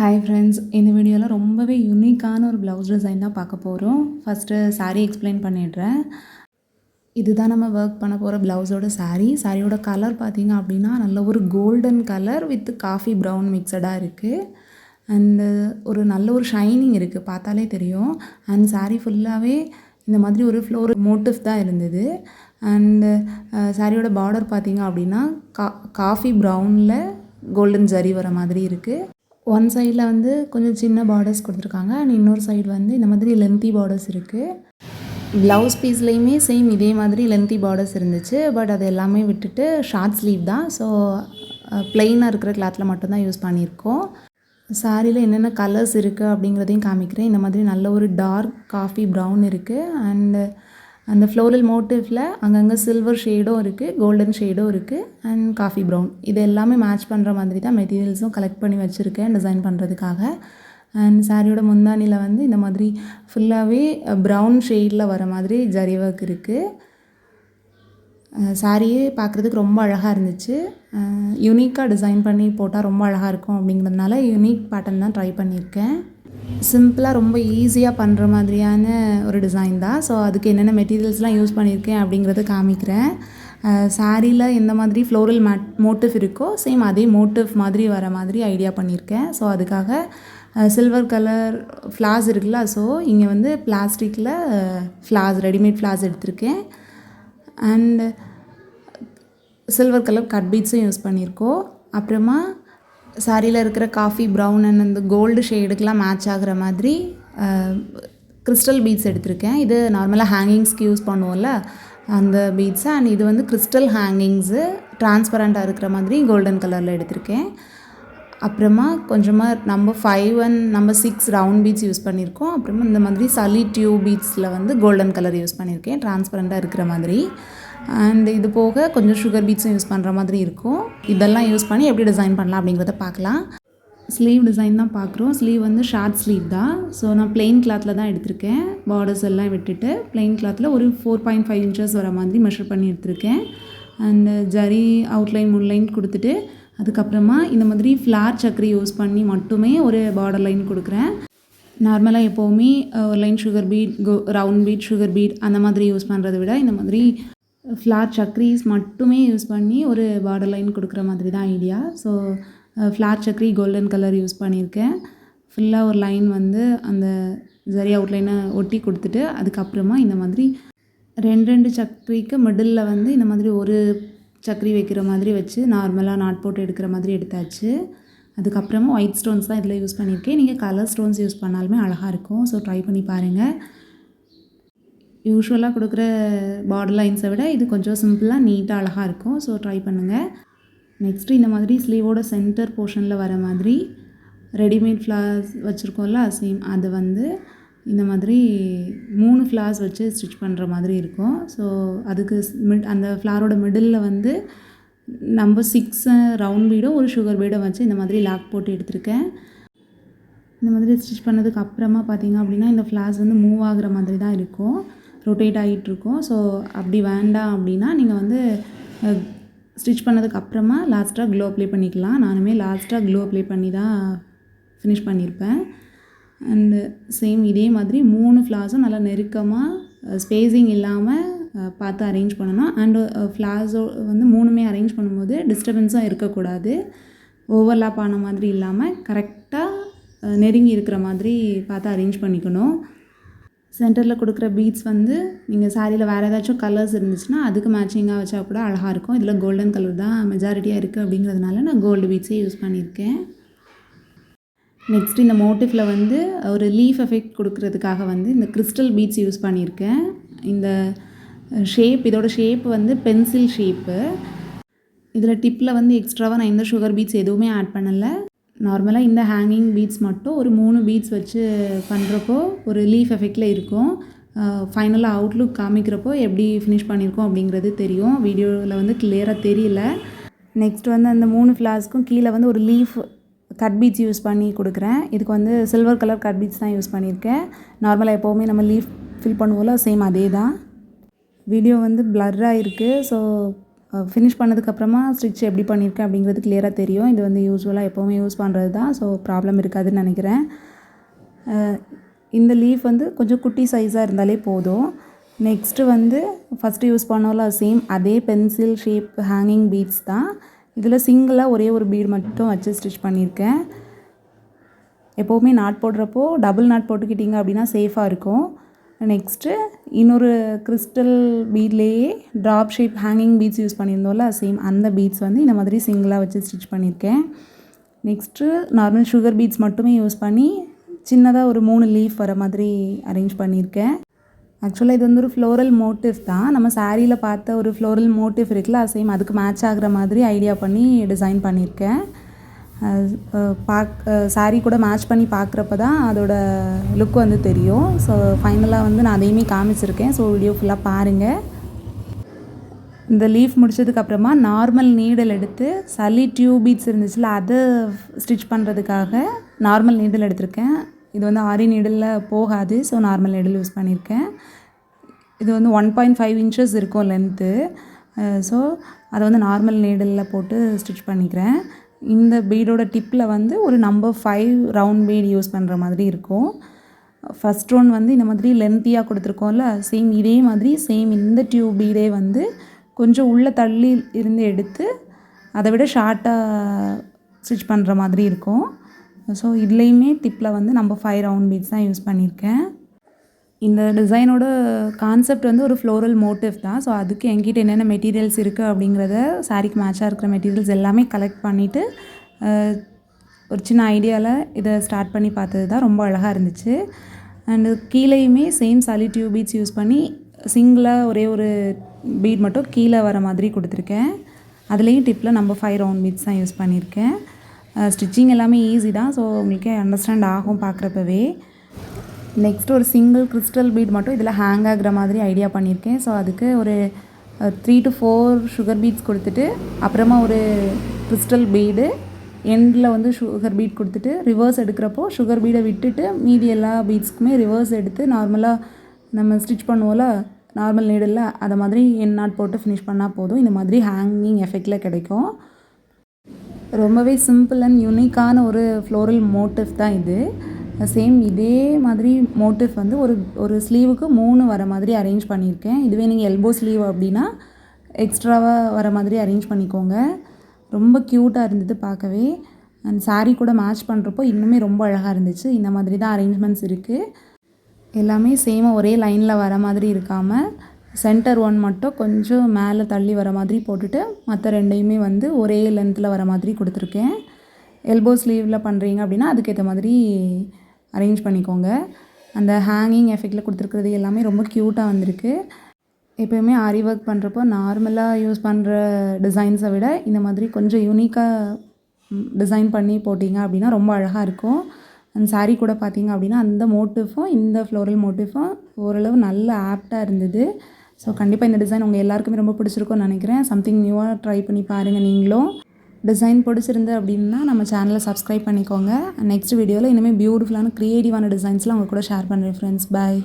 Hi friends, இந்த வீடியோவில் ரொம்பவே யூனிக்கான ஒரு ப்ளவுஸ் டிசைன் தான் பார்க்க போகிறோம். ஃபஸ்ட்டு saree எக்ஸ்பிளைன் பண்ணிடுறேன். இதுதான் நம்ம ஒர்க் பண்ண போகிற ப்ளவுஸோட சாரியோட கலர் பார்த்திங்க அப்படின்னா நல்ல ஒரு golden colour with coffee brown மிக்சடாக இருக்குது. அண்டு நல்ல ஒரு ஷைனிங் இருக்குது, பார்த்தாலே தெரியும். அண்ட் saree ஃபுல்லாகவே இந்த மாதிரி ஒரு ஃப்ளோர் மோட்டிவ் தான் இருந்தது. அண்டு சாரியோட பார்டர் பார்த்திங்க அப்படின்னா காஃபி ப்ரௌனில் கோல்டன் ஜரி வர மாதிரி இருக்குது. ஒன் சைடில் வந்து கொஞ்சம் சின்ன பார்டர்ஸ் கொடுத்துருக்காங்க. அண்ட் இன்னொரு சைடு வந்து இந்த மாதிரி லென்த்தி பார்டர்ஸ் இருக்குது. ப்ளவுஸ் பீஸ்லேயுமே சேம் இதே மாதிரி லென்த்தி பார்டர்ஸ் இருந்துச்சு. பட் அது எல்லாமே விட்டுட்டு ஷார்ட் ஸ்லீவ் தான். ஸோ ப்ளெயினாக இருக்கிற கிளாத்தில் மட்டும்தான் யூஸ் பண்ணியிருக்கோம். சாரியில் என்னென்ன கலர்ஸ் இருக்குது அப்படிங்கிறதையும் காமிக்கிறேன். இந்த மாதிரி நல்ல ஒரு டார்க் காஃபி ப்ரௌன் இருக்குது. அண்டு அந்த ஃப்ளோரல் மோட்டிவில் அங்கங்கே சில்வர் ஷேடும் இருக்குது, கோல்டன் ஷேடும் இருக்குது, அண்ட் காஃபி ப்ரௌன். இது எல்லாமே மேட்ச் பண்ணுற மாதிரி தான் மெட்டீரியல்ஸும் கலெக்ட் பண்ணி வச்சுருக்கேன் டிசைன் பண்ணுறதுக்காக. அண்ட் சாரியோட முந்தானியில் வந்து இந்த மாதிரி ஃபுல்லாகவே ப்ரௌன் ஷேடில் வர மாதிரி ஜரி ஒர்க் இருக்குது. சாரியே பார்க்குறதுக்கு ரொம்ப அழகாக இருந்துச்சு. யூனிக்காக டிசைன் பண்ணி போட்டால் ரொம்ப அழகாக இருக்கும் அப்படிங்கிறதுனால யூனிக் பேட்டர்ன் தான் ட்ரை பண்ணியிருக்கேன். சிம்பிளாக ரொம்ப ஈஸியாக பண்ணுற மாதிரியான ஒரு டிசைன் தான். ஸோ அதுக்கு என்னென்ன மெட்டீரியல்ஸ்லாம் யூஸ் பண்ணியிருக்கேன் அப்படிங்கிறத காமிக்கிறேன். சாரியில் எந்த மாதிரி ஃப்ளோரல் மோட்டிவ் இருக்கோ சேம் அதே மோட்டிவ் மாதிரி வர மாதிரி ஐடியா பண்ணியிருக்கேன். ஸோ அதுக்காக சில்வர் கலர் ஃப்ளார்ஸ் இருக்குல்ல, ஸோ இங்கே வந்து பிளாஸ்டிக்கில் ரெடிமேட் ஃப்ளார்ஸ் எடுத்திருக்கேன். அண்டு சில்வர் கலர் கட் பீட்ஸும் யூஸ் பண்ணியிருக்கோம். அப்புறமா சாரியில் இருக்கிற காஃபி ப்ரௌன் அண்ட் அந்த கோல்டு ஷேடுக்கெலாம் மேட்ச் ஆகிற மாதிரி கிறிஸ்டல் பீட்ஸ் எடுத்திருக்கேன். இது நார்மலாக ஹேங்கிங்ஸ்க்கு யூஸ் பண்ணுவோம்ல அந்த பீட்ஸு. அண்ட் இது வந்து கிறிஸ்டல் ஹேங்கிங்ஸு டிரான்ஸ்பரண்ட்டாக இருக்கிற மாதிரி கோல்டன் கலரில் எடுத்திருக்கேன். அப்புறமா கொஞ்சமாக number 5 and number 6 round beads use பண்ணியிருக்கோம். அப்புறமா இந்த மாதிரி சலி டியூப் பீட்ஸில் வந்து கோல்டன் கலர் யூஸ் பண்ணியிருக்கேன், டிரான்ஸ்பரண்ட்டாக இருக்கிற மாதிரி. அண்ட் இது போக கொஞ்சம் சுகர் பீட்ஸும் யூஸ் பண்ணுற மாதிரி இருக்கும். இதெல்லாம் யூஸ் பண்ணி எப்படி டிசைன் பண்ணலாம் அப்படிங்கிறத பார்க்கலாம். ஸ்லீவ் டிசைன் தான் பார்க்குறோம். ஸ்லீவ் வந்து ஷார்ட் ஸ்லீவ் தான். ஸோ நான் பிளெயின் கிளாத்தில் தான் எடுத்திருக்கேன். பார்டர்ஸ் எல்லாம் விட்டுட்டு பிளெயின் கிளாத்தில் ஒரு 4.5 இன்ச்சஸ் வர மாதிரி மெஷர் பண்ணி எடுத்திருக்கேன். அண்டு ஜரி அவுட்லைன் முன்லைன் கொடுத்துட்டு அதுக்கப்புறமா இந்த மாதிரி ஃப்ளார் சக்கரி யூஸ் பண்ணி மட்டுமே ஒரு பார்டர் லைன் கொடுக்குறேன். நார்மலாக எப்போவுமே ஒரு line sugar beat, round beat, sugar beat அந்த மாதிரி யூஸ் பண்ணுறதை விட இந்த மாதிரி ஃப்ளார் சக்ரீஸ் மட்டுமே யூஸ் பண்ணி ஒரு பார்டர் லைன் கொடுக்குற மாதிரி தான் idea. So flower சக்ரி golden colour use பண்ணியிருக்கேன். ஃபுல்லாக ஒரு லைன் வந்து அந்த ஜரி அவுட்லைனை ஒட்டி கொடுத்துட்டு அதுக்கப்புறமா இந்த மாதிரி ரெண்டு சக்கரிக்கு மிடில் வந்து இந்த மாதிரி ஒரு சக்கரி வைக்கிற மாதிரி வச்சு நார்மலாக நாட் போட்டு எடுக்கிற மாதிரி எடுத்தாச்சு. அதுக்கப்புறமா ஒயிட் ஸ்டோன்ஸ் தான் இதில் யூஸ் பண்ணியிருக்கேன். நீங்கள் கலர் ஸ்டோன்ஸ் யூஸ் பண்ணாலுமே அழகாக இருக்கும். ஸோ ட்ரை பண்ணி பாருங்கள். யூஸ்வலாக கொடுக்குற பார்டர் லைன்ஸை விட இது கொஞ்சம் சிம்பிளாக நீட்டாக அழகாக இருக்கும். ஸோ ட்ரை பண்ணுங்கள். நெக்ஸ்ட்டு இந்த மாதிரி ஸ்லீவோட சென்டர் போர்ஷனில் வர மாதிரி ரெடிமேட் ஃப்ளார்ஸ் வச்சுருக்கோம்ல, சேம் அது வந்து இந்த மாதிரி 3 ஃப்ளார்ஸ் வச்சு ஸ்டிச் பண்ணுற மாதிரி இருக்கும். ஸோ அதுக்கு அந்த ஃப்ளாரோட மிடில் வந்து நம்பர் 6 ரவுண்ட் பீடும் ஒரு சுகர் பீடும் வச்சு இந்த மாதிரி லாக் போட்டு எடுத்திருக்கேன். இந்த மாதிரி ஸ்டிச் பண்ணதுக்கு அப்புறமா பார்த்திங்க அப்படின்னா இந்த ஃப்ளார்ஸ் வந்து மூவ் ஆகுற மாதிரி தான் இருக்கும், ரொட்டேட் ஆகிட்டுருக்கும். ஸோ அப்படி வேண்டாம் அப்படின்னா நீங்கள் வந்து ஸ்டிச் பண்ணதுக்கு அப்புறமா லாஸ்ட்டாக க்ளோ அப்ளை பண்ணிக்கலாம். நானுமே லாஸ்ட்டாக க்ளோ அப்ளை பண்ணி தான் ஃபினிஷ் பண்ணியிருப்பேன். அண்டு சேம் இதே மாதிரி 3 ஃப்ளார்ஸும் நல்லா நெருக்கமாக ஸ்பேஸிங் இல்லாமல் பார்த்து அரேஞ்ச் பண்ணணும். அண்டு ஃப்ளார்ஸோ வந்து 3மே அரேஞ்ச் பண்ணும்போது டிஸ்டர்பன்ஸும் இருக்கக்கூடாது, ஓவர்லாப் ஆன மாதிரி இல்லாமல் கரெக்டாக நெருங்கி இருக்கிற மாதிரி பார்த்து அரேஞ்ச் பண்ணிக்கணும். சென்டரில் கொடுக்குற பீட்ஸ் வந்து நீங்கள் சாரியில் வேறு ஏதாச்சும் கலர்ஸ் இருந்துச்சுன்னா அதுக்கு மேட்சிங்காக வச்சா கூட அழகாக இருக்கும். இதில் கோல்டன் கலர் தான் மெஜாரிட்டியாக இருக்குது அப்படிங்கிறதுனால நான் கோல்டு பீட்ஸே யூஸ் பண்ணியிருக்கேன். நெக்ஸ்ட் இந்த மோட்டிஃபில் வந்து ஒரு லீஃப் எஃபெக்ட் கொடுக்கறதுக்காக வந்து இந்த கிறிஸ்டல் பீட்ஸ் யூஸ் பண்ணியிருக்கேன். இந்த இதோட ஷேப் வந்து பென்சில் ஷேப்பு. இதில் டிப்பில் வந்து எக்ஸ்ட்ராவாக நான் எந்த சுகர் பீட்ஸ் எதுவுமே ஆட் பண்ணலை. நார்மலாக இந்த ஹேங்கிங் பீட்ஸ் மட்டும் ஒரு 3 பீட்ஸ் வச்சு பண்ணுறப்போ ஒரு லீஃப் எஃபெக்டில் இருக்கும். ஃபைனலாக அவுட்லுக் காமிக்கிறப்போ எப்படி ஃபினிஷ் பண்ணியிருக்கோம் அப்படிங்கிறது தெரியும். வீடியோவில் வந்து கிளியராக தெரியல. நெக்ஸ்ட் வந்து அந்த 3 ஃப்ளார்ஸ்க்கும் கீழே வந்து ஒரு லீஃப் கட் பீட்ஸ் யூஸ் பண்ணி கொடுக்குறேன். இதுக்கு வந்து சில்வர் கலர் கட் பீட்ஸ் தான் யூஸ் பண்ணியிருக்கேன். நார்மலாக எப்போவுமே நம்ம லீஃப் ஃபில் பண்ணுவோம்ல, சேம் அதே தான். வீடியோ வந்து பிளர்ராக இருக்குது. ஸோ ஃபினிஷ் பண்ணதுக்கப்புறமா ஸ்டிச் எப்படி பண்ணியிருக்கேன் அப்படிங்கிறது கிளியராக தெரியும். இது வந்து யூஸ்வலாக எப்போவுமே யூஸ் பண்ணுறது தான். ஸோ ப்ராப்ளம் இருக்காதுன்னு நினைக்கிறேன். இந்த லீஃப் வந்து கொஞ்சம் குட்டி சைஸாக இருந்தாலே போதும். நெக்ஸ்ட்டு வந்து ஃபஸ்ட்டு யூஸ் பண்ணோம்ல சேம் அதே பென்சில் ஷேப் ஹேங்கிங் பீட்ஸ் தான். இதில் சிங்கிளாக ஒரே ஒரு பீட் மட்டும் வச்சு ஸ்டிச் பண்ணியிருக்கேன். எப்போவுமே நாட் போடுறப்போ டபுள் நாட் போட்டுக்கிட்டிங்க அப்படின்னா சேஃபாக இருக்கும். நெக்ஸ்ட்டு இன்னொரு கிறிஸ்டல் பீட்லேயே drop shape hanging beads use பண்ணியிருந்தோம்ல சேம் அந்த பீட்ஸ் வந்து இந்த மாதிரி சிங்கிளாக வச்சு ஸ்டிச் பண்ணியிருக்கேன். நெக்ஸ்ட்டு நார்மல் சுகர் பீட்ஸ் மட்டுமே யூஸ் பண்ணி சின்னதாக ஒரு 3 லீஃப் வர மாதிரி அரேஞ்ச் பண்ணியிருக்கேன். ஆக்சுவலாக இது வந்து ஒரு ஃப்ளோரல் மோட்டிவ் தான். நம்ம சாரியில் பார்த்த ஒரு ஃப்ளோரல் மோட்டிவ் இருக்குல்ல சேம் அதுக்கு மேட்ச் ஆகிற மாதிரி ஐடியா பண்ணி டிசைன் பண்ணியிருக்கேன். சாரீ கூட மேட்ச் பண்ணி பார்க்குறப்ப தான் அதோட லுக் வந்து தெரியும். ஸோ ஃபைனலாக வந்து நான் அதையுமே காமிச்சிருக்கேன். ஸோ வீடியோ ஃபுல்லாக பாருங்கள். இந்த லீஃப் முடிச்சதுக்கப்புறமா நார்மல் நீடல் எடுத்து சல்லி டியூப் பீட்ஸ் இருந்துச்சுல அதை ஸ்டிச் பண்ணுறதுக்காக நார்மல் நீடல் எடுத்திருக்கேன். இது வந்து ஆரி நீடலில் போகாது. ஸோ நார்மல் நீடல் யூஸ் பண்ணியிருக்கேன். இது வந்து 1.5 இன்ச்சஸ் இருக்கும் லென்த்து. ஸோ அதை வந்து நார்மல் நீடலில் போட்டு ஸ்டிச் பண்ணிக்கிறேன். இந்த பீடோட டிப்பில் வந்து ஒரு நம்பர் 5 ரவுண்ட் பீட் யூஸ் பண்ணுற மாதிரி இருக்கும். ஃபஸ்ட் ஒன் வந்து இந்த மாதிரி லென்த்தியாக கொடுத்துருக்கோம்ல சேம் இதே மாதிரி சேம் இந்த டியூப் பீடே வந்து கொஞ்சம் உள்ளே தள்ளி இருந்து எடுத்து அதை விட ஷார்ட்டாக ஸ்டிச் பண்ணுற மாதிரி இருக்கும். ஸோ இதுலேயுமே டிப்பில் வந்து நம்பர் 5 ரவுண்ட் பீட்ஸ் தான் யூஸ் பண்ணியிருக்கேன். இந்த டிசைனோட கான்செப்ட் வந்து ஒரு ஃப்ளோரல் மோட்டிவ் தான். ஸோ அதுக்கு என்கிட்ட என்னென்ன மெட்டீரியல்ஸ் இருக்குது அப்படிங்கிறத சாரிக்கு மேட்சாக இருக்கிற மெட்டீரியல்ஸ் எல்லாமே கலெக்ட் பண்ணிவிட்டு ஒரு சின்ன ஐடியாவில் இதை ஸ்டார்ட் பண்ணி பார்த்தது தான். ரொம்ப அழகாக இருந்துச்சு. அண்டு கீழேயுமே சேம் சல்லி டியூப் பீட்ஸ் யூஸ் பண்ணி சிங்கிளாக ஒரே ஒரு பீட் மட்டும் கீழே வர மாதிரி கொடுத்துருக்கேன். அதுலேயும் டிப்பில் நம்பர் 5 ரவுண்ட் பீட்ஸ் தான் யூஸ் பண்ணியிருக்கேன். ஸ்டிச்சிங் எல்லாமே ஈஸி தான். ஸோ உங்களுக்கே அண்டர்ஸ்டாண்ட் ஆகும் பார்க்குறப்பவே. நெக்ஸ்ட் ஒரு சிங்கிள் கிறிஸ்டல் பீட் மட்டும் இதில் ஹேங் ஆகிற மாதிரி ஐடியா பண்ணியிருக்கேன். ஸோ அதுக்கு ஒரு 3 to 4 சுகர் பீட்ஸ் கொடுத்துட்டு அப்புறமா ஒரு கிறிஸ்டல் பீடு எண்டில் வந்து சுகர் பீட் கொடுத்துட்டு ரிவர்ஸ் எடுக்கிறப்போ சுகர் பீடை விட்டுட்டு மீதி எல்லா பீட்ஸ்க்குமே ரிவர்ஸ் எடுத்து நார்மலாக நம்ம ஸ்டிச் பண்ணுவோம்ல நார்மல் நீடலில் அதை மாதிரி என் நாட் போட்டு ஃபினிஷ் பண்ணால் போதும். இந்த மாதிரி ஹேங்கிங் எஃபெக்டில் கிடைக்கும். ரொம்பவே சிம்பிள் அண்ட் யூனிக்கான ஒரு ஃப்ளோரல் மோட்டிவ் தான் இது. சேம் இதே மாதிரி மோட்டிவ் வந்து ஒரு ஸ்லீவுக்கு 3 வர மாதிரி அரேஞ்ச் பண்ணியிருக்கேன். இதுவே நீங்கள் எல்போ ஸ்லீவ் அப்படின்னா எக்ஸ்ட்ராவாக வர மாதிரி அரேஞ்ச் பண்ணிக்கோங்க. ரொம்ப க்யூட்டாக இருந்தது பார்க்கவே. அண்ட் சாரீ கூட மேட்ச் பண்ணுறப்போ இன்னுமே ரொம்ப அழகாக இருந்துச்சு. இந்த மாதிரி தான் அரேஞ்ச்மெண்ட்ஸ் இருக்குது. எல்லாமே சேமாக ஒரே லைனில் வர மாதிரி இருக்காமல் சென்டர் ஒன் மட்டும் கொஞ்சம் மேலே தள்ளி வர மாதிரி போட்டுட்டு மற்ற ரெண்டையுமே வந்து ஒரே லென்த்தில் வர மாதிரி கொடுத்துருக்கேன். எல்போ ஸ்லீவில் பண்ணுறீங்க அப்படின்னா அதுக்கேற்ற மாதிரி அரேஞ்ச் பண்ணிக்கோங்க. அந்த ஹேங்கிங் எஃபெக்டில் கொடுத்துருக்கிறது எல்லாமே ரொம்ப க்யூட்டாக வந்திருக்கு. எப்போயுமே ஆரி ஒர்க் பண்ணுறப்போ நார்மலாக யூஸ் பண்ணுற டிசைன்ஸை விட இந்த மாதிரி கொஞ்சம் யூனிக்காக டிசைன் பண்ணி போட்டிங்க அப்படின்னா ரொம்ப அழகாக இருக்கும். அந்த சாரீ கூட பார்த்திங்க அப்படின்னா அந்த மோட்டிஃபும் இந்த ஃப்ளோரல் மோட்டிஃபும் ஓரளவு நல்ல ஆப்டாக இருந்தது. ஸோ கண்டிப்பாக இந்த டிசைன் உங்கள் எல்லாருக்குமே ரொம்ப பிடிச்சிருக்கும்னு நினைக்கிறேன். சம்திங் நியூவாக ட்ரை பண்ணி பாருங்கள் நீங்களும். டிசைன் பிடிச்சிருந்து அப்படின்னா நம்ம சேனலை சப்ஸ்கிரைப் பண்ணிக்கோங்க. நெக்ஸ்ட் வீடியோவில் இனிமேல் பியூட்டிஃபுல்லான க்ரியேட்டிவான டிசைன்ஸ்லாம் உங்கள் கூட ஷேர் பண்ணுறேன் ஃப்ரெண்ட்ஸ். பாய்.